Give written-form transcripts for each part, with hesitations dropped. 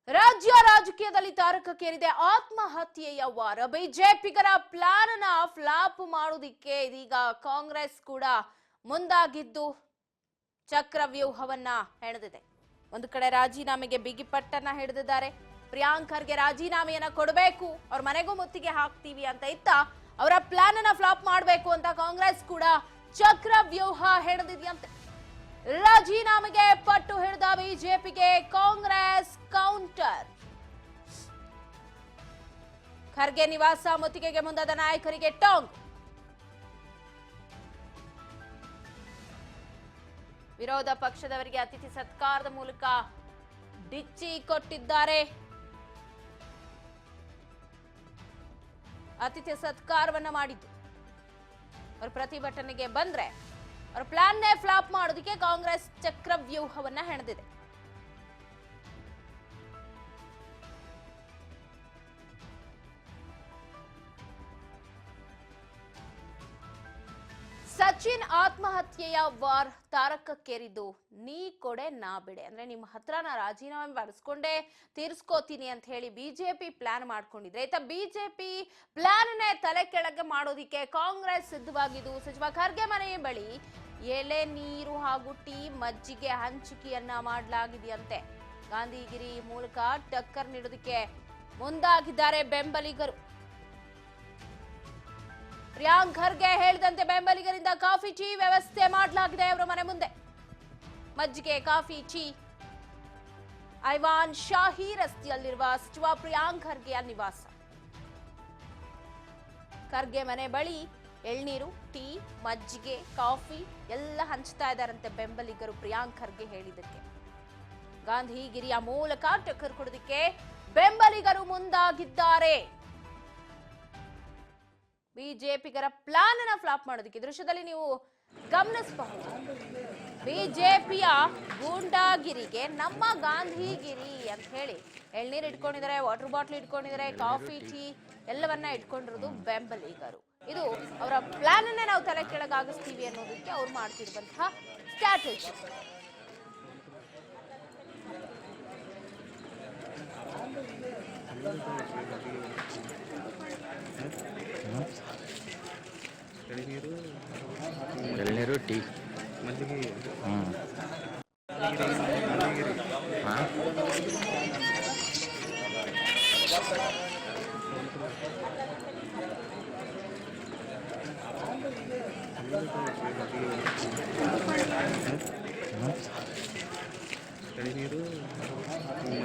ರಾಜ್ಯ ರಾಜಕೀಯದಲ್ಲಿ ತಾರಕಕ್ಕೇರಿದೆ ಆತ್ಮಹತ್ಯೆಯ ವಾರ. ಬಿಜೆಪಿಗರ ಪ್ಲಾನ್ ನ ಫ್ಲಾಪ್ ಮಾಡೋದಿಕ್ಕೆ ಇದೀಗ ಕಾಂಗ್ರೆಸ್ ಕೂಡ ಮುಂದಾಗಿದ್ದು ಚಕ್ರವ್ಯೂಹವನ್ನ ಹೆಣೆದಿದೆ. ಒಂದು ಕಡೆ ರಾಜೀನಾಮೆಗೆ ಬಿಗಿಪಟ್ಟನ್ನ ಹಿಡಿದಿದ್ದಾರೆ. ಪ್ರಿಯಾಂಕ್ ಖರ್ಗೆ ರಾಜೀನಾಮೆಯನ್ನ ಕೊಡಬೇಕು, ಅವ್ರ ಮನೆಗೂ ಮುತ್ತಿಗೆ ಹಾಕ್ತೀವಿ ಅಂತ ಇತ್ತ ಅವರ ಪ್ಲಾನ್ ಅನ್ನ ಫ್ಲಾಪ್ ಮಾಡಬೇಕು ಅಂತ ಕಾಂಗ್ರೆಸ್ ಕೂಡ ಚಕ್ರವ್ಯೂಹ ಹೆಣೆದಿದೆಯಂತೆ. ರಾಜೀನಾಮೆಗೆ ಪಟ್ಟು ಹಿಡಿದ ಬಿಜೆಪಿಗೆ ಕಾಂಗ್ರೆಸ್ ಕೌಂಟರ್. ಖರ್ಗೆ ನಿವಾಸ ಮುತ್ತಿಗೆಗೆ ಮುಂದಾದ ನಾಯಕರಿಗೆ ಟಾಂಗ್. ವಿರೋಧ ಪಕ್ಷದವರಿಗೆ ಅತಿಥಿ ಸತ್ಕಾರದ ಮೂಲಕ ಡಿಚ್ಚಿ ಕೊಟ್ಟಿದ್ದಾರೆ. ಅತಿಥಿ ಸತ್ಕಾರವನ್ನ ಮಾಡಿದ್ದು ಅವರು ಪ್ರತಿಭಟನೆಗೆ ಬಂದ್ರೆ ಅವ್ರ ಪ್ಲಾನ್ನೇ ಫ್ಲಾಪ್ ಮಾಡೋದಕ್ಕೆ ಕಾಂಗ್ರೆಸ್ ಚಕ್ರವ್ಯೂಹವನ್ನ ಹೆಣೆದಿದೆ. ಸಚಿನ್ ಆತ್ಮಹತ್ಯೆಯ ವಾರ್ ತಾರಕಕ್ಕೇರಿದ್ದು ನೀ ಕೊಡೆ ನಾ ಬಿಡೆ. ಅಂದ್ರೆ ನಿಮ್ಮ ಹತ್ರ ನಾ ರಾಜೀನಾಮೆ ಬರೆಸ್ಕೊಂಡೇ ತೀರ್ಸ್ಕೋತೀನಿ ಅಂತ ಹೇಳಿ ಬಿಜೆಪಿ ಪ್ಲಾನ್ ಮಾಡ್ಕೊಂಡಿದ್ರೆ, ಇತ್ತ ಬಿಜೆಪಿ ಪ್ಲಾನ್ನೇ ತಲೆ ಕೆಳಗೆ ಮಾಡೋದಿಕ್ಕೆ ಕಾಂಗ್ರೆಸ್ ಸಿದ್ಧವಾಗಿದ್ದು ಸಚಿವ ಖರ್ಗೆ ಮನೆ ಬಳಿ ಎಲೆ ನೀರು ಹಾಗೂ ಟೀ ಮಜ್ಜಿಗೆ ಹಂಚಿಕೆಯನ್ನ ಮಾಡಲಾಗಿದೆಯಂತೆ. ಗಾಂಧಿಗಿರಿ ಮೂಲಕ ಟಕ್ಕರ್ ನೀಡೋದಕ್ಕೆ ಮುಂದಾಗಿದ್ದಾರೆ ಬೆಂಬಲಿಗರು. ಪ್ರಿಯಾಂಕ್ ಖರ್ಗೆ ಹೇಳಿದಂತೆ ಬೆಂಬಲಿಗರಿಂದ ಕಾಫಿ ಟೀ ವ್ಯವಸ್ಥೆ ಮಾಡಲಾಗಿದೆ ಅವರ ಮನೆ ಮುಂದೆ. ಮಜ್ಜಿಗೆ, ಕಾಫಿ, ಟೀ. ಐವಾನ್ ಶಾಹಿ ರಸ್ತೆಯಲ್ಲಿರುವ ಸಚಿವ ಪ್ರಿಯಾಂಕ್ ಖರ್ಗೆಯ ನಿವಾಸ. ಖರ್ಗೆ ಮನೆ ಬಳಿ ಎಳ್ನೀರು, ಟೀ, ಮಜ್ಜಿಗೆ, ಕಾಫಿ ಎಲ್ಲ ಹಂಚ್ತಾ ಇದ್ದಾರಂತೆ ಬೆಂಬಲಿಗರು ಪ್ರಿಯಾಂಕ್ ಖರ್ಗೆ ಹೇಳಿದ್ದಕ್ಕೆ. ಗಾಂಧಿಗಿರಿಯ ಮೂಲಕ ಟಕ್ಕರ್ ಕೊಡೋದಕ್ಕೆ ಬೆಂಬಲಿಗರು ಮುಂದಾಗಿದ್ದಾರೆ. ಬಿಜೆಪಿಗರ ಪ್ಲಾನ್ ಅನ್ನ ಫ್ಲಾಪ್ ಮಾಡೋದಕ್ಕೆ ದೃಶ್ಯದಲ್ಲಿ ನೀವು ಗಮನಿಸಬಹುದು. ಬಿಜೆಪಿಯ ಗೂಂಡಾಗಿರಿಗೆ ನಮ್ಮ ಗಾಂಧಿಗಿರಿ ಅಂತ ಹೇಳಿ ಎಳ್ನೀರು ಇಟ್ಕೊಂಡಿದ್ದಾರೆ, ವಾಟರ್ ಬಾಟ್ಲ್ ಇಟ್ಕೊಂಡಿದ್ದಾರೆ, ಕಾಫಿ, ಟೀ ಎಲ್ಲವನ್ನ ಇಟ್ಕೊಂಡಿರೋದು ಬೆಂಬಲಿಗರು. ಇದು ಅವರ ಪ್ಲಾನ್ ಅನ್ನೇ ನಾವು ತಲೆ ಕೆಳಗಾಗಿಸ್ತೀವಿ ಅನ್ನೋದಕ್ಕೆ ಅವ್ರು ಮಾಡ್ತಿರುವಂತಹ ಸ್ಟ್ರಾಟಜಿ. ಎಳ್ನೀರು, ಟೀ, ಮಜ್ಜಿಗೆ.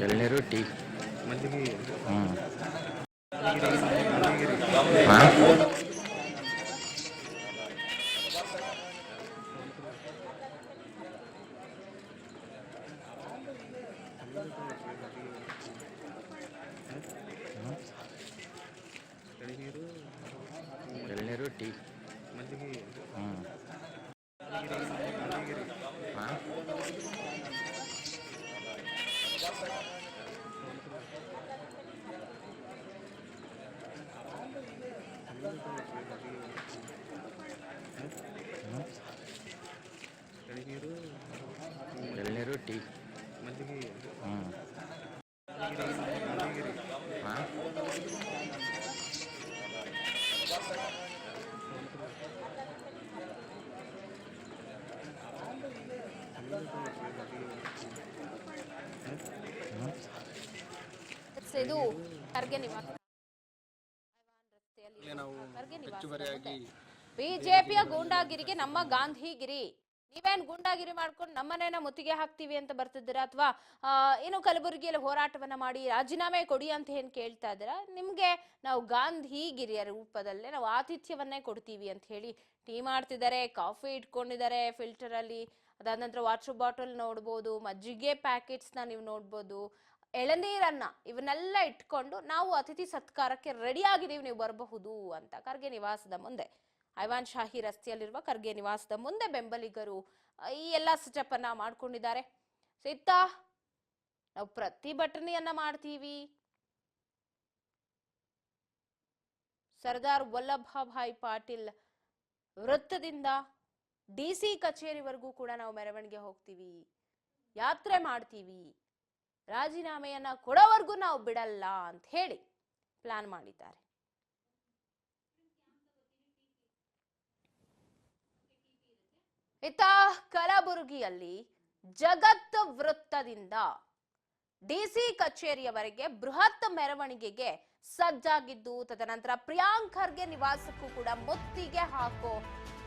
ಎಳ್ನೀರು, ಟೀ, ಮಜ್ಜಿಗೆ. ಎಳ್ನೀರು, ಟೀ, ಮಜ್ಜಿಗೆ. ಎಳ್ನೀರು, ಟೀ, ಮಜ್ಜಿಗೆ. ಇದು ಖರ್ಗೆ ನಿವಾಸ. ಬಿಜೆಪಿಯ ಗೂಂಡಾಗಿರಿಗೆ ನಮ್ಮ ಗಾಂಧಿಗಿರಿ. ನೀವೇನ್ ಗೂಂಡಾಗಿರಿ ಮಾಡ್ಕೊಂಡು ನಮ್ಮನೇನ ಮುತ್ತಿಗೆ ಹಾಕ್ತಿವಿ ಅಂತ ಬರ್ತಿದ್ದೀರಾ, ಅಥವಾ ಏನು ಕಲಬುರಗಿಯಲ್ಲಿ ಹೋರಾಟವನ್ನ ಮಾಡಿ ರಾಜೀನಾಮೆ ಕೊಡಿ ಅಂತ ಏನ್ ಕೇಳ್ತಾ ಇದ್ದೀರಾ? ನಿಮ್ಗೆ ನಾವು ಗಾಂಧಿಗಿರಿಯ ರೂಪದಲ್ಲೇ ನಾವು ಆತಿಥ್ಯವನ್ನೇ ಕೊಡ್ತೀವಿ ಅಂತ ಹೇಳಿ ಟೀ ಮಾಡ್ತಿದ್ದಾರೆ, ಕಾಫಿ ಇಟ್ಕೊಂಡಿದ್ದಾರೆ ಫಿಲ್ಟರ್ ಅಲ್ಲಿ. ಅದಾದ ನಂತರ ವಾಟರ್ ಬಾಟಲ್ ನೋಡ್ಬೋದು, ಮಜ್ಜಿಗೆ ಪ್ಯಾಕೆಟ್ಸ್ ನ ನೀವು ನೋಡ್ಬೋದು, ಎಳನೀರನ್ನ ಇವನ್ನೆಲ್ಲ ಇಟ್ಕೊಂಡು ನಾವು ಅತಿಥಿ ಸತ್ಕಾರಕ್ಕೆ ರೆಡಿ ಆಗಿದ್ದೀವಿ, ನೀವು ಬರಬಹುದು ಅಂತ ಖರ್ಗೆ ನಿವಾಸದ ಮುಂದೆ, ಐವಾನ್ ಶಾಹಿ ರಸ್ತೆಯಲ್ಲಿರುವ ಖರ್ಗೆ ನಿವಾಸದ ಮುಂದೆ ಬೆಂಬಲಿಗರು ಈ ಎಲ್ಲಾ ಸೆಟಪ್ ಅನ್ನ ಮಾಡ್ಕೊಂಡಿದ್ದಾರೆ. ಇತ್ತ ನಾವು ಪ್ರತಿಭಟನೆಯನ್ನ ಮಾಡ್ತೀವಿ, ಸರ್ದಾರ್ ವಲ್ಲಭಭಾಯಿ ಪಾಟೀಲ್ ವೃತ್ತದಿಂದ ಡಿಸಿ ಕಚೇರಿವರೆಗೂ ಕೂಡ ನಾವು ಮೆರವಣಿಗೆ ಹೋಗ್ತೀವಿ, ಯಾತ್ರೆ ಮಾಡ್ತೀವಿ, ರಾಜೀನಾಮೆಯನ್ನ ಕೊಡೋವರೆಗೂ ನಾವು ಬಿಡಲ್ಲ ಅಂತ ಹೇಳಿ ಪ್ಲಾನ್ ಮಾಡಿದ್ದಾರೆ. ಇತ್ತ ಕಲಬುರಗಿಯಲ್ಲಿ ಜಗತ್ ವೃತ್ತದಿಂದ ಡಿಸಿ ಕಚೇರಿಯವರೆಗೆ ಬೃಹತ್ ಮೆರವಣಿಗೆಗೆ ಸಜ್ಜಾಗಿದ್ದು, ತದನಂತರ ಪ್ರಿಯಾಂಕ್ ಖರ್ಗೆ ನಿವಾಸಕ್ಕೂ ಕೂಡ ಮುತ್ತಿಗೆ ಹಾಕೋ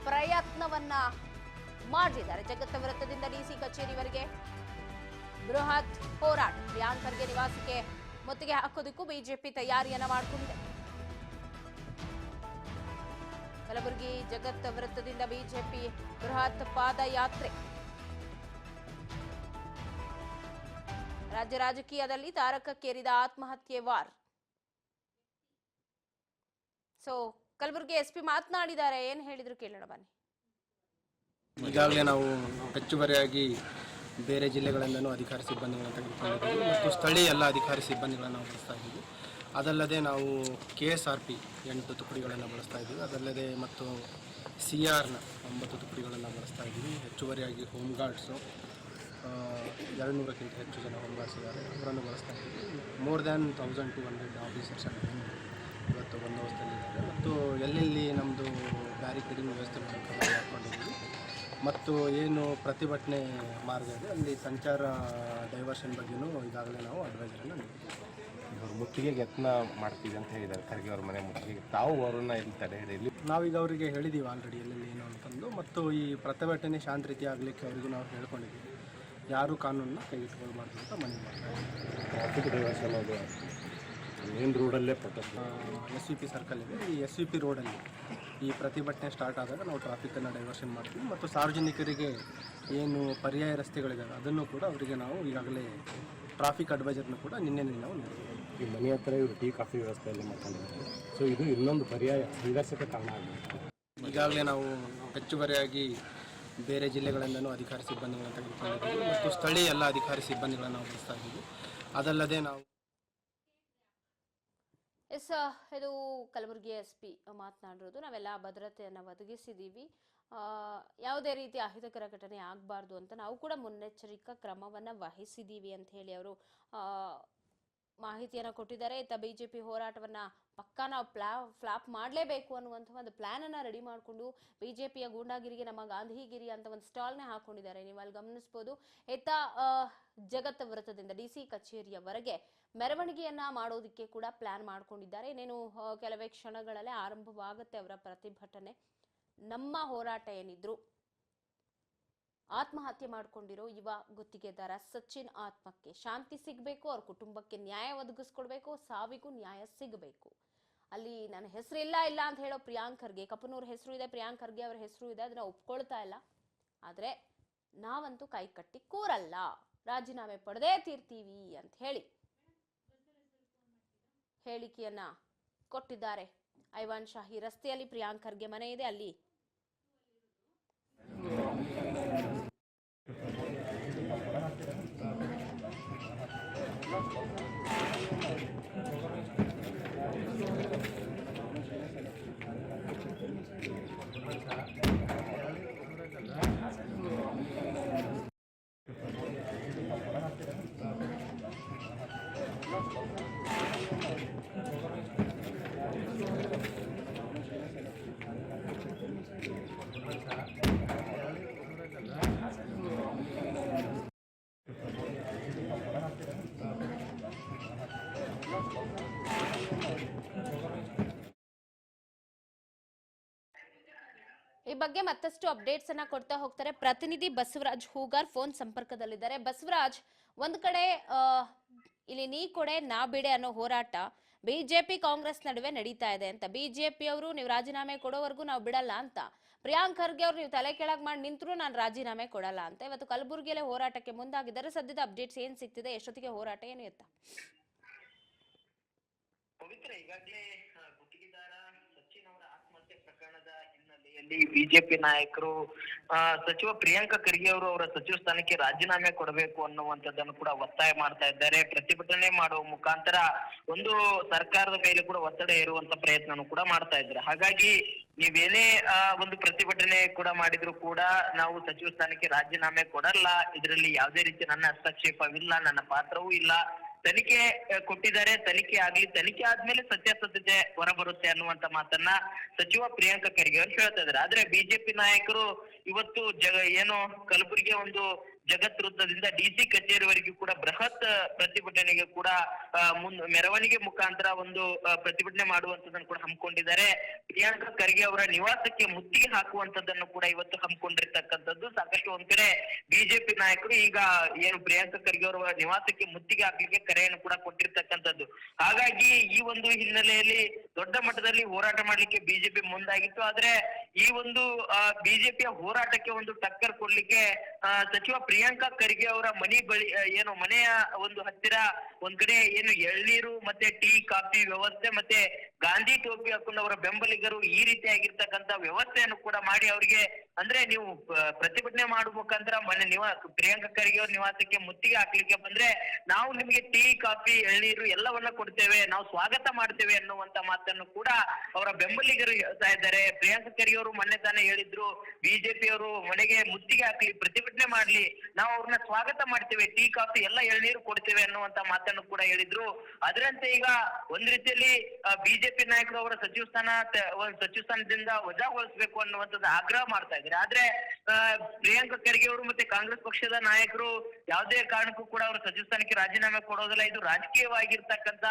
ಪ್ರಯತ್ನವನ್ನ ಮಾಡಿದ್ದಾರೆ. ಜಗತ್ ವೃತ್ತದಿಂದ ಡಿಸಿ ಕಚೇರಿವರೆಗೆ ಬೃಹತ್ ಹೋರಾಟ. ಪ್ರಿಯಾಂಕ್ ಖರ್ಗೆ ನಿವಾಸಕ್ಕೆ ಮುತ್ತಿಗೆ ಹಾಕೋದಕ್ಕೂ ಬಿಜೆಪಿ ತಯಾರಿಯನ್ನ ಮಾಡಿಕೊಂಡಿದೆ. ಕಲಬುರಗಿ ಜಗತ್ ವೃತ್ತದಿಂದ ಬಿಜೆಪಿ ಬೃಹತ್ ಪಾದಯಾತ್ರೆ. ರಾಜ್ಯ ರಾಜಕೀಯದಲ್ಲಿ ತಾರಕಕ್ಕೇರಿದ ಆತ್ಮಹತ್ಯೆ ವಾರ್. ಸೊ ಕಲಬುರಗಿ ಎಸ್ಪಿ ಮಾತನಾಡಿದ್ದಾರೆ, ಏನ್ ಹೇಳಿದ್ರು ಕೇಳೋಣ ಬನ್ನಿ. ಈಗಾಗಲೇ ನಾವು ಹೆಚ್ಚುವರಿಯಾಗಿ ಬೇರೆ ಜಿಲ್ಲೆಗಳಿಂದನೂ ಅಧಿಕಾರಿ ಸಿಬ್ಬಂದಿಗಳನ್ನು ತೆಗೆದುಕೊಂಡಿದ್ದೀವಿ ಮತ್ತು ಸ್ಥಳೀಯ ಎಲ್ಲ ಅಧಿಕಾರಿ ಸಿಬ್ಬಂದಿಗಳನ್ನು ನಾವು ಬಳಸ್ತಾ ಇದ್ದೀವಿ. ಅದಲ್ಲದೆ ನಾವು KSRP 8 ತುಕಡಿಗಳನ್ನು ಬಳಸ್ತಾ ಇದ್ದೀವಿ. ಅದಲ್ಲದೆ ಮತ್ತು CRನ 9 ತುಕಡಿಗಳನ್ನು ಬಳಸ್ತಾ ಇದ್ದೀವಿ. ಹೆಚ್ಚುವರಿಯಾಗಿ ಹೋಮ್ ಗಾರ್ಡ್ಸು 200ಕ್ಕಿಂತ ಹೆಚ್ಚು ಜನ ಹೋಮ್ ಗಾರ್ಡ್ಸ್ ಇದ್ದಾರೆ, ಅವರನ್ನು ಬಳಸ್ತಾ ಇದ್ದೀವಿ. ಮೋರ್ ದ್ಯಾನ್ 1200 ಆಫೀಸರ್ಸ್ ಇವತ್ತು ಬಂದೋಬಸ್ತಲ್ಲಿದ್ದಾರೆ ಮತ್ತು ಎಲ್ಲೆಲ್ಲಿ ನಮ್ಮದು ಬ್ಯಾರಿಕೇಡಿಂಗ್ ವ್ಯವಸ್ಥೆ ಮಾಡಿಕೊಂಡಿದ್ದೀವಿ ಮತ್ತು ಏನು ಪ್ರತಿಭಟನೆ ಮಾರ್ಗ ಇದೆ ಅಲ್ಲಿ ಸಂಚಾರ ಡೈವರ್ಷನ್ ಬಗ್ಗೆಯೂ ಈಗಾಗಲೇ ನಾವು ಅಡ್ವೈಸರನ್ನು ನೀಡಿದ್ದೀವಿ. ಇವರು ಮುತ್ತಿಗೆಗೆ ಯತ್ನ ಮಾಡ್ತೀವಿ ಅಂತ ಹೇಳಿದ್ದಾರೆ. ಖರ್ಗೆ ಅವ್ರ ಮನೆ ಮುತ್ತಿಗೆ ತಾವು ಅವರನ್ನು ಇಲ್ಲಿ ತಡೆ ಹಿಡಿಯಲಿ ನಾವೀಗ ಅವರಿಗೆ ಹೇಳಿದ್ದೀವಿ ಆಲ್ರೆಡಿ ಎಲ್ಲೆಲ್ಲಿ ಏನು ಅಂತಂದು, ಮತ್ತು ಈ ಪ್ರತಿಭಟನೆ ಶಾಂತ ರೀತಿ ಆಗಲಿಕ್ಕೆ ಅವರಿಗೂ ನಾವು ಹೇಳ್ಕೊಂಡಿದ್ದೀವಿ. ಯಾರೂ ಕಾನೂನನ್ನ ಕೈಗೆತ್ತಿಕೊಳ್ಬಾರ್ದು ಅಂತ ಮನವಿ ಮಾಡ್ತಾರೆ. ಟ್ರಾಫಿಕ್ ಡೈವರ್ಷನ್ ಅದು ಮೇನ್ ರೋಡಲ್ಲೇ ಪ್ರೊಟೆಸ್ಟ್ SVP ಸರ್ಕಲ್ ಇದೆ. ಈ SVP ರೋಡಲ್ಲಿ ಈ ಪ್ರತಿಭಟನೆ ಸ್ಟಾರ್ಟ್ ಆದಾಗ ನಾವು ಟ್ರಾಫಿಕನ್ನು ಡೈವರ್ಷನ್ ಮಾಡ್ತೀವಿ ಮತ್ತು ಸಾರ್ವಜನಿಕರಿಗೆ ಏನು ಪರ್ಯಾಯ ರಸ್ತೆಗಳಿದ್ದಾವೆ ಅದನ್ನು ಕೂಡ ಅವರಿಗೆ ನಾವು ಈಗಾಗಲೇ ಟ್ರಾಫಿಕ್ ಅಡ್ವೈಸರ್ನ ಕೂಡ ನಿನ್ನೆ ನಾವು ನೀಡಿದ್ದೀವಿ. ಈ ಮನೆ ಹತ್ರ ಇವರು ಟೀ ಕಾಫಿ ವ್ಯವಸ್ಥೆಯಲ್ಲಿ ಮಾಡ್ಕೊಂಡಿದ್ದಾರೆ. ಸೊ ಇದು ಇನ್ನೊಂದು ಪರ್ಯಾಯ ಸಂಘರ್ಷಕ್ಕೆ ಕಾರಣ ಆಗುತ್ತೆ. ಈಗಾಗಲೇ ನಾವು ಹೆಚ್ಚುವರಿಯಾಗಿ ಬೇರೆ ಜಿಲ್ಲೆಗಳಿಂದನೂ ಅಧಿಕಾರಿ ಸಿಬ್ಬಂದಿಗಳನ್ನು ತೆಗೆದುಕೊಂಡಿದ್ದೀವಿ ಮತ್ತು ಸ್ಥಳೀಯ ಎಲ್ಲ ಅಧಿಕಾರಿ ಸಿಬ್ಬಂದಿಗಳನ್ನು ನಾವು ಬಳಸ್ತಾ ಇದ್ದೀವಿ. ಅದಲ್ಲದೆ ನಾವು ಇದು ಕಲಬುರಗಿ ಎಸ್ಪಿ ಮಾತನಾಡಿರೋದು. ನಾವೆಲ್ಲ ಭದ್ರತೆಯನ್ನು ಒದಗಿಸಿದ್ದೀವಿ, ಯಾವುದೇ ರೀತಿ ಅಹಿತಕರ ಘಟನೆ ಆಗಬಾರ್ದು ಅಂತ ನಾವು ಕೂಡ ಮುನ್ನೆಚ್ಚರಿಕಾ ಕ್ರಮವನ್ನು ವಹಿಸಿದ್ದೀವಿ ಅಂತ ಹೇಳಿ ಅವರು ಮಾಹಿತಿಯನ್ನು ಕೊಟ್ಟಿದ್ದಾರೆ. ಇತ್ತ ಬಿಜೆಪಿ ಹೋರಾಟವನ್ನ ಪಕ್ಕಾ ನಾವು ಫ್ಲಾಪ್ ಮಾಡಲೇಬೇಕು ಅನ್ನುವಂಥ ಒಂದು ಪ್ಲಾನ್ ಅನ್ನ ರೆಡಿ ಮಾಡಿಕೊಂಡು ಬಿಜೆಪಿಯ ಗೂಂಡಾಗಿರಿಗೆ ನಮ್ಮ ಗಾಂಧಿಗಿರಿ ಅಂತ ಒಂದು ಸ್ಟಾಲ್ನೇ ಹಾಕೊಂಡಿದ್ದಾರೆ. ನೀವು ಅಲ್ಲಿ ಗಮನಿಸಬಹುದು. ಇತ್ತ ಜಗತ್ ವೃತ್ತದಿಂದ ಡಿಸಿ ಕಚೇರಿಯವರೆಗೆ ಮೆರವಣಿಗೆಯನ್ನ ಮಾಡೋದಕ್ಕೆ ಕೂಡ ಪ್ಲಾನ್ ಮಾಡ್ಕೊಂಡಿದ್ದಾರೆ. ಇನ್ನೇನು ಕೆಲವೇ ಕ್ಷಣಗಳಲ್ಲೇ ಆರಂಭವಾಗುತ್ತೆ ಅವರ ಪ್ರತಿಭಟನೆ. ನಮ್ಮ ಹೋರಾಟ ಏನಿದ್ರು ಆತ್ಮಹತ್ಯೆ ಮಾಡ್ಕೊಂಡಿರೋ ಯುವ ಗುತ್ತಿಗೆದಾರ ಸಚಿನ್ ಆತ್ಮಕ್ಕೆ ಶಾಂತಿ ಸಿಗಬೇಕು, ಅವ್ರ ಕುಟುಂಬಕ್ಕೆ ನ್ಯಾಯ ಒದಗಿಸ್ಕೊಡ್ಬೇಕು, ಸಾವಿಗೂ ನ್ಯಾಯ ಸಿಗಬೇಕು. ಅಲ್ಲಿ ನನ್ನ ಹೆಸರು ಇಲ್ಲ ಅಂತ ಹೇಳೋ ಪ್ರಿಯಾಂಕ್ ಖರ್ಗೆ, ಕಪನೂರ್ ಹೆಸರು ಇದೆ, ಪ್ರಿಯಾಂಕ್ ಖರ್ಗೆ ಅವರ ಹೆಸರು ಇದೆ, ಅದನ್ನ ಒಪ್ಕೊಳ್ತಾ ಇಲ್ಲ. ಆದ್ರೆ ನಾವಂತೂ ಕೈ ಕಟ್ಟಿ ಕೂರಲ್ಲ, ರಾಜೀನಾಮೆ ಪಡೆದೇ ತೀರ್ತೀವಿ ಅಂತ ಹೇಳಿ ಹೇಳಿಕೆಯನ್ನ ಕೊಟ್ಟಿದ್ದಾರೆ. ಐವಾನ್ ಶಾಹಿ ರಸ್ತೆಯಲ್ಲಿ ಪ್ರಿಯಾಂಕ್ ಖರ್ಗೆ ಮನೆ ಇದೆ, ಅಲ್ಲಿ ಈ ಬಗ್ಗೆ ಮತ್ತಷ್ಟು ಅಪ್ಡೇಟ್ಸ್ ಅನ್ನ ಕೊಡ್ತಾ ಹೋಗ್ತಾರೆ ಪ್ರತಿನಿಧಿ ಬಸವರಾಜ್ ಹೂಗಾರ್ ಫೋನ್ ಸಂಪರ್ಕದಲ್ಲಿದ್ದಾರೆ. ಬಸವರಾಜ್, ಒಂದ್ ಕಡೆ ಇಲ್ಲಿ ನೀ ಕೊಡೆ ನಾ ಬಿಡೆ ಅನ್ನೋ ಹೋರಾಟ ಬಿಜೆಪಿ ಕಾಂಗ್ರೆಸ್ ನಡುವೆ ನಡೀತಾ ಇದೆ ಅಂತ, ಬಿಜೆಪಿ ಅವರು ನೀವು ರಾಜೀನಾಮೆ ಕೊಡೋವರೆಗೂ ನಾವು ಬಿಡಲ್ಲ ಅಂತ, ಪ್ರಿಯಾಂಕ್ ಖರ್ಗೆ ಅವರು ನೀವು ತಲೆ ಕೆಳಗ್ ಮಾಡಿ ನಿಂತರೂ ನಾನು ರಾಜೀನಾಮೆ ಕೊಡಲ್ಲ ಅಂತ ಇವತ್ತು ಕಲಬುರಗಿಯಲ್ಲೇ ಹೋರಾಟಕ್ಕೆ ಮುಂದಾಗಿದ್ದಾರೆ. ಸದ್ಯದ ಅಪ್ಡೇಟ್ಸ್ ಏನ್ ಸಿಗ್ತಿದೆ, ಎಷ್ಟೊತ್ತಿಗೆ ಹೋರಾಟ ಏನು ಎತ್ತ? ಪವಿತ್ರ, ಈಗಾಗಲೇ ಗುತ್ತಿಗೆದಾರ ಸಚಿನ್ ಅವರ ಆತ್ಮಹತ್ಯೆ ಪ್ರಕರಣದ ಹಿನ್ನೆಲೆ ಬಿಜೆಪಿ ನಾಯಕರು ಸಚಿವ ಪ್ರಿಯಾಂಕ ಖರ್ಗೆ ಅವರು ಅವರ ಸಚಿವ ಸ್ಥಾನಕ್ಕೆ ರಾಜೀನಾಮೆ ಕೊಡಬೇಕು ಅನ್ನುವಂಥದ್ದನ್ನು ಕೂಡ ಒತ್ತಾಯ ಮಾಡ್ತಾ ಇದ್ದಾರೆ. ಪ್ರತಿಭಟನೆ ಮಾಡುವ ಮುಖಾಂತರ ಒಂದು ಸರ್ಕಾರದ ಮೇಲೆ ಕೂಡ ಒತ್ತಡ ಹೇರುವಂತ ಪ್ರಯತ್ನನೂ ಕೂಡ ಮಾಡ್ತಾ ಇದ್ದಾರೆ. ಹಾಗಾಗಿ ನೀವೇನೇ ಒಂದು ಪ್ರತಿಭಟನೆ ಕೂಡ ಮಾಡಿದ್ರು ಕೂಡ ನಾವು ಸಚಿವ ಸ್ಥಾನಕ್ಕೆ ರಾಜೀನಾಮೆ ಕೊಡಲ್ಲ, ಇದರಲ್ಲಿ ಯಾವುದೇ ರೀತಿ ನನ್ನ ಹಸ್ತಕ್ಷೇಪವಿಲ್ಲ, ನನ್ನ ಪಾತ್ರವೂ ಇಲ್ಲ, ತನಿಖೆ ಕೊಟ್ಟಿದ್ದಾರೆ, ತನಿಖೆ ಆಗ್ಲಿ, ತನಿಖೆ ಆದ್ಮೇಲೆ ಸತ್ಯಾಸತ್ಯತೆ ಹೊರಬರುತ್ತೆ ಅನ್ನುವಂತ ಮಾತನ್ನ ಸಚಿವ ಪ್ರಿಯಾಂಕ ಖರ್ಗೆ ಅವರು ಹೇಳ್ತಾ ಇದ್ದಾರೆ. ಆದ್ರೆ ಬಿಜೆಪಿ ನಾಯಕರು ಇವತ್ತು ಏನು ಕಲಬುರಗಿ ಒಂದು ಜಗತ್ ವೃತ್ತದಿಂದ ಡಿಸಿ ಕಚೇರಿವರೆಗೂ ಕೂಡ ಬೃಹತ್ ಪ್ರತಿಭಟನೆಗೆ ಕೂಡ ಮೆರವಣಿಗೆ ಮುಖಾಂತರ ಒಂದು ಪ್ರತಿಭಟನೆ ಮಾಡುವಂತದನ್ನು ಕೂಡ ಹಮ್ಮಿಕೊಂಡಿದ್ದಾರೆ. ಪ್ರಿಯಾಂಕ ಖರ್ಗೆ ಅವರ ನಿವಾಸಕ್ಕೆ ಮುತ್ತಿಗೆ ಹಾಕುವಂತದ್ದನ್ನು ಕೂಡ ಇವತ್ತು ಹಮ್ಮಿಕೊಂಡಿರ್ತಕ್ಕಂಥದ್ದು. ಸಾಕಷ್ಟು ಒಂದ್ ಕಡೆ ಬಿಜೆಪಿ ನಾಯಕರು ಈಗ ಏನು ಪ್ರಿಯಾಂಕ ಖರ್ಗೆ ಅವರ ನಿವಾಸಕ್ಕೆ ಮುತ್ತಿಗೆ ಹಾಕ್ಲಿಕ್ಕೆ ಕರೆಯನ್ನು ಕೂಡ ಕೊಟ್ಟಿರ್ತಕ್ಕಂಥದ್ದು. ಹಾಗಾಗಿ ಈ ಒಂದು ಹಿನ್ನೆಲೆಯಲ್ಲಿ ದೊಡ್ಡ ಮಟ್ಟದಲ್ಲಿ ಹೋರಾಟ ಮಾಡ್ಲಿಕ್ಕೆ ಬಿಜೆಪಿ ಮುಂದಾಗಿತ್ತು. ಆದ್ರೆ ಈ ಒಂದು ಬಿಜೆಪಿಯ ಹೋರಾಟಕ್ಕೆ ಒಂದು ಟಕ್ಕರ್ ಕೊಡ್ಲಿಕ್ಕೆ ಸಚಿವ ಪ್ರಿಯಾಂಕ ಖರ್ಗೆ ಅವರ ಮನೆ ಬಳಿ ಏನು ಮನೆಯ ಒಂದು ಹತ್ತಿರ ಒಂದ್ ಕಡೆ ಏನು ಎಳ್ನೀರು ಮತ್ತೆ ಟೀ ಕಾಫಿ ವ್ಯವಸ್ಥೆ ಮತ್ತೆ ಗಾಂಧಿ ಟೋಪಿ ಹಾಕೊಂಡವರ ಬೆಂಬಲಿಗರು ಈ ರೀತಿಯಾಗಿರ್ತಕ್ಕಂಥ ವ್ಯವಸ್ಥೆಯನ್ನು ಕೂಡ ಮಾಡಿ ಅವರಿಗೆ ಅಂದ್ರೆ ನೀವು ಪ್ರತಿಭಟನೆ ಮಾಡುವ ಮುಖಾಂತರ ಪ್ರಿಯಾಂಕ ಖರ್ಗೆ ಅವ್ರ ನಿವಾಸಕ್ಕೆ ಮುತ್ತಿಗೆ ಹಾಕ್ಲಿಕ್ಕೆ ಬಂದ್ರೆ ನಾವು ನಿಮಗೆ ಟೀ ಕಾಫಿ ಎಳ್ನೀರು ಎಲ್ಲವನ್ನ ಕೊಡ್ತೇವೆ, ನಾವು ಸ್ವಾಗತ ಮಾಡ್ತೇವೆ ಅನ್ನುವಂತ ಮಾತನ್ನು ಕೂಡ ಅವರ ಬೆಂಬಲಿಗರು ಹೇಳ್ತಾ ಇದ್ದಾರೆ. ಪ್ರಿಯಾಂಕ ಖರ್ಗೆ ಅವರು ಮೊನ್ನೆ ತಾನೇ ಹೇಳಿದ್ರು, ಬಿಜೆಪಿ ಅವರು ಮನೆಗೆ ಮುತ್ತಿಗೆ ಹಾಕ್ಲಿ, ಪ್ರತಿಭಟನೆ ಮಾಡ್ಲಿ, ನಾವು ಅವ್ರನ್ನ ಸ್ವಾಗತ ಮಾಡ್ತೇವೆ, ಟೀ ಕಾಫಿ ಎಲ್ಲ ಎಳ್ನೀರು ಕೊಡ್ತೇವೆ ಅನ್ನುವಂತ ಮಾತನ್ನು ಕೂಡ ಹೇಳಿದ್ರು. ಅದರಂತೆ ಈಗ ಒಂದ್ ರೀತಿಯಲ್ಲಿ ಬಿಜೆಪಿ ನಾಯಕರು ಅವರ ಸಚಿವ ಸ್ಥಾನದಿಂದ ವಜಾಗೊಳಿಸಬೇಕು ಅನ್ನುವಂಥದ್ದು ಆಗ್ರಹ ಮಾಡ್ತಾ ಇದ್ದಾರೆ. ಆದ್ರೆ ಪ್ರಿಯಾಂಕ ಖರ್ಗೆ ಅವರು ಮತ್ತೆ ಕಾಂಗ್ರೆಸ್ ಪಕ್ಷದ ನಾಯಕರು ಯಾವುದೇ ಕಾರಣಕ್ಕೂ ಕೂಡ ಅವರ ಸಚಿವ ಸ್ಥಾನಕ್ಕೆ ರಾಜೀನಾಮೆ ಕೊಡೋದಿಲ್ಲ, ಇದು ರಾಜಕೀಯವಾಗಿರ್ತಕ್ಕಂತ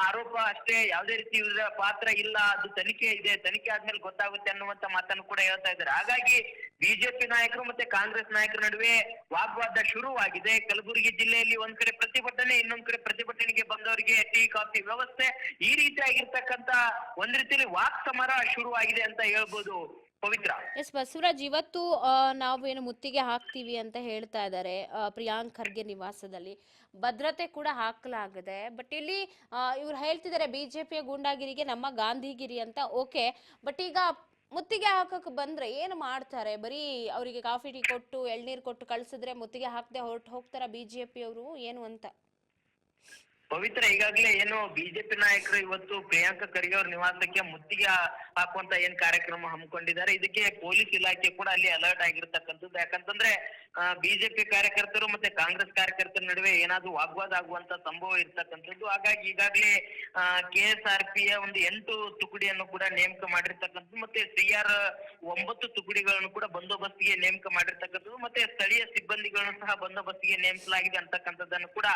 ಆರೋಪ ಅಷ್ಟೇ, ಯಾವುದೇ ರೀತಿ ಇವರ ಪಾತ್ರ ಇಲ್ಲ, ಅದು ತನಿಖೆ ಇದೆ, ತನಿಖೆ ಆದ್ಮೇಲೆ ಗೊತ್ತಾಗುತ್ತೆ ಅನ್ನುವಂತ ಮಾತನ್ನು ಕೂಡ ಹೇಳ್ತಾ ಇದ್ದಾರೆ. ಹಾಗಾಗಿ ಬಿಜೆಪಿ ನಾಯಕರು ಮತ್ತೆ ಕಾಂಗ್ರೆಸ್ ನಾಯಕರ ನಡುವೆ ವಾಗ್ವಾದ ಶುರುವಾಗಿದೆ. ಕಲಬುರಗಿ ಜಿಲ್ಲೆಯಲ್ಲಿ ಒಂದ್ ಕಡೆ ಪ್ರತಿಭಟನೆ, ಇನ್ನೊಂದ್ ಕಡೆ ಪ್ರತಿಭಟನೆಗೆ ಬಂದವರಿಗೆ ಟೀ ಕಾಫಿ ವ್ಯವಸ್ಥೆ, ಈ ರೀತಿಯಾಗಿರ್ತಕ್ಕಂತ ಒಂದ್ ರೀತಿಯಲ್ಲಿ ವಾಕ್ ಸಮರ ಶುರುವಾಗಿದೆ ಅಂತ ಹೇಳ್ಬೋದು. ಪವಿತ್ರ. ಎಸ್ ಬಸವರಾಜ್, ಇವತ್ತು ನಾವೇನು ಮುತ್ತಿಗೆ ಹಾಕ್ತೀವಿ ಅಂತ ಹೇಳ್ತಾ ಇದ್ದಾರೆ ಪ್ರಿಯಾಂಕ್ ಖರ್ಗೆ ನಿವಾಸದಲ್ಲಿ, ಭದ್ರತೆ ಕೂಡ ಹಾಕಲಾಗಿದೆ. ಬಟ್ ಇಲ್ಲಿ ಇವ್ರು ಹೇಳ್ತಿದ್ದಾರೆ ಬಿಜೆಪಿಯ ಗೂಂಡಾಗಿರಿಗೆ ನಮ್ಮ ಗಾಂಧಿಗಿರಿ ಅಂತ. ಓಕೆ, ಬಟ್ ಈಗ ಮುತ್ತಿಗೆ ಹಾಕಕ್ ಬಂದ್ರೆ ಏನು ಮಾಡ್ತಾರೆ? ಬರೀ ಅವರಿಗೆ ಕಾಫಿ ಟೀ ಕೊಟ್ಟು ಎಳ್ನೀರು ಕೊಟ್ಟು ಕಳ್ಸಿದ್ರೆ ಮುತ್ತಿಗೆ ಹಾಕದೆ ಹೊರಟು ಹೋಗ್ತಾರ ಬಿಜೆಪಿ ಅವರು ಏನು ಅಂತ? ಪವಿತ್ರ, ಈಗಾಗಲೇ ಏನು ಬಿಜೆಪಿ ನಾಯಕರು ಇವತ್ತು ಪ್ರಿಯಾಂಕ ಖರ್ಗೆ ಅವ್ರ ನಿವಾಸಕ್ಕೆ ಮುತ್ತಿಗೆ ಹಾಕುವಂತ ಏನ್ ಕಾರ್ಯಕ್ರಮ ಹಮ್ಮಿಕೊಂಡಿದ್ದಾರೆ, ಇದಕ್ಕೆ ಪೊಲೀಸ್ ಇಲಾಖೆ ಕೂಡ ಅಲ್ಲಿ ಅಲರ್ಟ್ ಆಗಿರ್ತಕ್ಕಂಥದ್ದು. ಯಾಕಂತಂದ್ರೆ ಬಿಜೆಪಿ ಕಾರ್ಯಕರ್ತರು ಮತ್ತೆ ಕಾಂಗ್ರೆಸ್ ಕಾರ್ಯಕರ್ತರ ನಡುವೆ ಏನಾದ್ರು ವಾಗ್ವಾದ ಆಗುವಂತ ಸಂಭವ ಇರ್ತಕ್ಕಂಥದ್ದು. ಹಾಗಾಗಿ ಈಗಾಗಲೇ KSRP ಯ ಒಂದು 8 ತುಕಡಿಯನ್ನು ಕೂಡ ನೇಮಕ ಮಾಡಿರ್ತಕ್ಕಂಥದ್ದು, ಮತ್ತೆ CR 9 ತುಕಡಿಗಳನ್ನು ಕೂಡ ಬಂದೋಬಸ್ತಿಗೆ ನೇಮಕ ಮಾಡಿರ್ತಕ್ಕಂಥದ್ದು, ಮತ್ತೆ ಸ್ಥಳೀಯ ಸಿಬ್ಬಂದಿಗಳನ್ನು ಸಹ ಬಂದೋಬಸ್ತಿಗೆ ನೇಮಿಸಲಾಗಿದೆ ಅಂತಕ್ಕಂಥದ್ದನ್ನು ಕೂಡ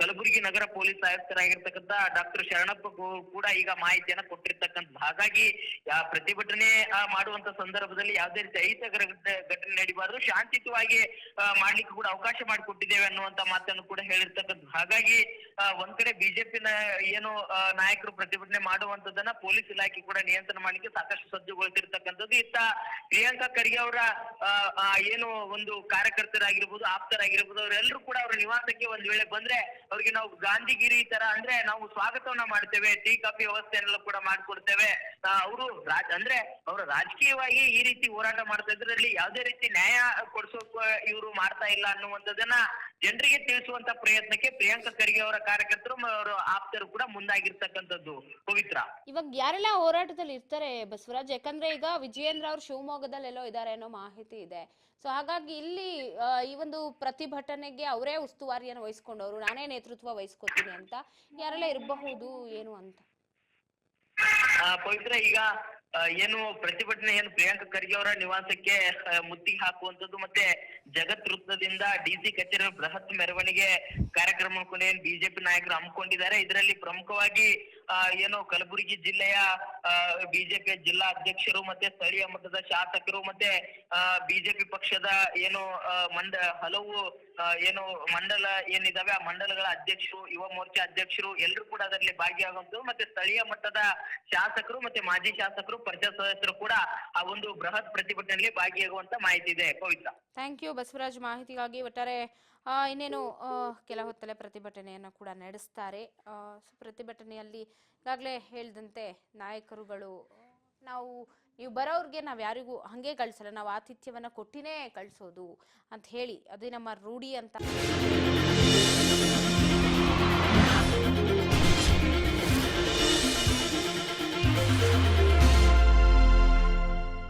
ಕಲಬುರಗಿ ನಗರ ಪೊಲೀಸ್ ಆಯುಕ್ತರಾಗಿರ್ತಕ್ಕಂಥ ಡಾಕ್ಟರ್ ಶರಣಪ್ಪ ಕೂಡ ಈಗ ಮಾಹಿತಿಯನ್ನ ಕೊಟ್ಟಿರ್ತಕ್ಕಂಥದ್ದು. ಹಾಗಾಗಿ ಪ್ರತಿಭಟನೆ ಮಾಡುವಂತ ಸಂದರ್ಭದಲ್ಲಿ ಯಾವುದೇ ರೀತಿ ಅಹಿತಕರ ಘಟನೆ ನಡೀಬಾರದು, ಶಾಂತಿಯುತವಾಗಿ ಮಾಡ್ಲಿಕ್ಕೆ ಕೂಡ ಅವಕಾಶ ಮಾಡಿಕೊಟ್ಟಿದ್ದೇವೆ ಅನ್ನುವಂತ ಮಾತನ್ನು ಕೂಡ ಹೇಳಿರ್ತಕ್ಕಂಥದ್ದು. ಹಾಗಾಗಿ ಒಂದ್ ಕಡೆ ಬಿಜೆಪಿ ಏನು ನಾಯಕರು ಪ್ರತಿಭಟನೆ ಮಾಡುವಂತದನ್ನ ಪೊಲೀಸ್ ಇಲಾಖೆ ಕೂಡ ನಿಯಂತ್ರಣ ಮಾಡ್ಲಿಕ್ಕೆ ಸಾಕಷ್ಟು ಸಜ್ಜುಗೊಳಿಸಿರ್ತಕ್ಕಂಥದ್ದು. ಇತ್ತ ಪ್ರಿಯಾಂಕ ಖರ್ಗೆ ಅವರ ಏನು ಒಂದು ಕಾರ್ಯಕರ್ತರಾಗಿರ್ಬೋದು, ಆಪ್ತರಾಗಿರ್ಬೋದು, ಅವರೆಲ್ಲರೂ ಕೂಡ ಅವರ ನಿವಾಸಕ್ಕೆ ಒಂದ್ ವೇಳೆ ಬಂದ್ರೆ ಅವ್ರಿಗೆ ನಾವು ಗಾಂಧಿಗಿರಿ ತರ ಅಂದ್ರೆ ನಾವು ಸ್ವಾಗತವನ್ನ ಮಾಡ್ತೇವೆ, ಟೀ ಕಾಫಿ ವ್ಯವಸ್ಥೆಯನ್ನೆಲ್ಲ ಕೂಡ ಮಾಡ್ಕೊಡ್ತೇವೆ. ಅವರು ಅಂದ್ರೆ ಅವರು ರಾಜಕೀಯವಾಗಿ ಈ ರೀತಿ ಹೋರಾಟ ಮಾಡ್ತಾ ಇದ್ರಲ್ಲಿ ಯಾವುದೇ ರೀತಿ ನ್ಯಾಯ ಕೊಡಿಸೋಕ್ ಇವರು ಮಾಡ್ತಾ ಇಲ್ಲ ಅನ್ನುವಂಥದ್ದನ್ನ ಜನರಿಗೆ ತಿಳಿಸುವಂತ ಪ್ರಯತ್ನಕ್ಕೆ ಪ್ರಿಯಾಂಕ ಖರ್ಗೆ ಅವರ ಕಾರ್ಯಕರ್ತರು ಅವರ ಆಪ್ತರು ಕೂಡ ಮುಂದಾಗಿರ್ತಕ್ಕಂಥದ್ದು. ಪವಿತ್ರ, ಇವಾಗ ಯಾರೆಲ್ಲ ಹೋರಾಟದಲ್ಲಿ ಇರ್ತಾರೆ ಬಸವರಾಜ್? ಯಾಕಂದ್ರೆ ಈಗ ವಿಜಯೇಂದ್ರ ಅವರು ಶಿವಮೊಗ್ಗದಲ್ಲಿ ಎಲ್ಲೋ ಇದ್ದಾರೆ ಅನ್ನೋ ಮಾಹಿತಿ ಇದೆ. ಸೊ ಹಾಗಾಗಿ ಇಲ್ಲಿ ಈ ಒಂದು ಪ್ರತಿಭಟನೆಗೆ ಅವರೇ ಉಸ್ತುವಾರಿಯನ್ನು ವಹಿಸ್ಕೊಂಡವರು, ನಾನೇ ನೇತೃತ್ವ ವಹಿಸ್ಕೊತೀನಿ ಅಂತ ಯಾರೆಲ್ಲ ಇರಬಹುದು ಏನು ಅಂತ? ಪವಿತ್ರ, ಈಗ ಏನು ಪ್ರತಿಭಟನೆ ಏನು ಪ್ರಿಯಾಂಕ ಖರ್ಗೆ ಅವರ ನಿವಾಸಕ್ಕೆ ಮುತ್ತಿಗೆ ಹಾಕುವಂತದ್ದು ಮತ್ತೆ ಜಗತ್ ವೃತ್ತದಿಂದ DC ಕಚೇರಿ ಬೃಹತ್ ಮೆರವಣಿಗೆ ಕಾರ್ಯಕ್ರಮ ಏನ್ ಬಿಜೆಪಿ ನಾಯಕರು ಹಮ್ಮಿಕೊಂಡಿದ್ದಾರೆ. ಇದರಲ್ಲಿ ಪ್ರಮುಖವಾಗಿ ಏನು ಕಲಬುರಗಿ ಜಿಲ್ಲೆಯ ಬಿಜೆಪಿಯ ಜಿಲ್ಲಾ ಅಧ್ಯಕ್ಷರು ಮತ್ತೆ ಸ್ಥಳೀಯ ಮಟ್ಟದ ಶಾಸಕರು ಮತ್ತೆ ಬಿಜೆಪಿ ಪಕ್ಷದ ಏನು ಹಲವು ಏನು ಮಂಡಲ ಏನಿದಾವೆ ಆ ಮಂಡಲಗಳ ಅಧ್ಯಕ್ಷರು, ಯುವ ಮೋರ್ಚಾ ಅಧ್ಯಕ್ಷರು ಎಲ್ಲರೂ ಕೂಡ ಅದರಲ್ಲಿ ಭಾಗಿಯಾಗುವಂತದ್ದು, ಮತ್ತೆ ಸ್ಥಳೀಯ ಮಟ್ಟದ ಶಾಸಕರು ಮತ್ತೆ ಮಾಜಿ ಶಾಸಕರು, ಪರಿಷತ್ ಸದಸ್ಯರು ಕೂಡ ಆ ಒಂದು ಬೃಹತ್ ಪ್ರತಿಭಟನೆಯಲ್ಲಿ ಭಾಗಿಯಾಗುವಂತ ಮಾಹಿತಿ ಇದೆ. ಪವಿತ್ರ, ಥ್ಯಾಂಕ್ ಯು ಬಸವರಾಜ್ ಮಾಹಿತಿಗಾಗಿ. ಒಟ್ಟಾರೆ ಇನ್ನೇನು ಕೆಲ ಹೊತ್ತಲ್ಲೇ ಪ್ರತಿಭಟನೆಯನ್ನು ಕೂಡ ನಡೆಸ್ತಾರೆ. ಪ್ರತಿಭಟನೆಯಲ್ಲಿ ಈಗಾಗಲೇ ಹೇಳಿದಂತೆ ನಾಯಕರುಗಳು ನಾವು ನೀವು ಬರೋರ್ಗೆ ನಾವು ಯಾರಿಗೂ ಹಂಗೆ ಕಳ್ಸಲ್ಲ, ನಾವು ಆತಿಥ್ಯವನ್ನ ಕೊಟ್ಟಿನೇ ಕಳ್ಸೋದು ಅಂತ ಹೇಳಿ, ಅದೇ ನಮ್ಮ ರೂಢಿ ಅಂತ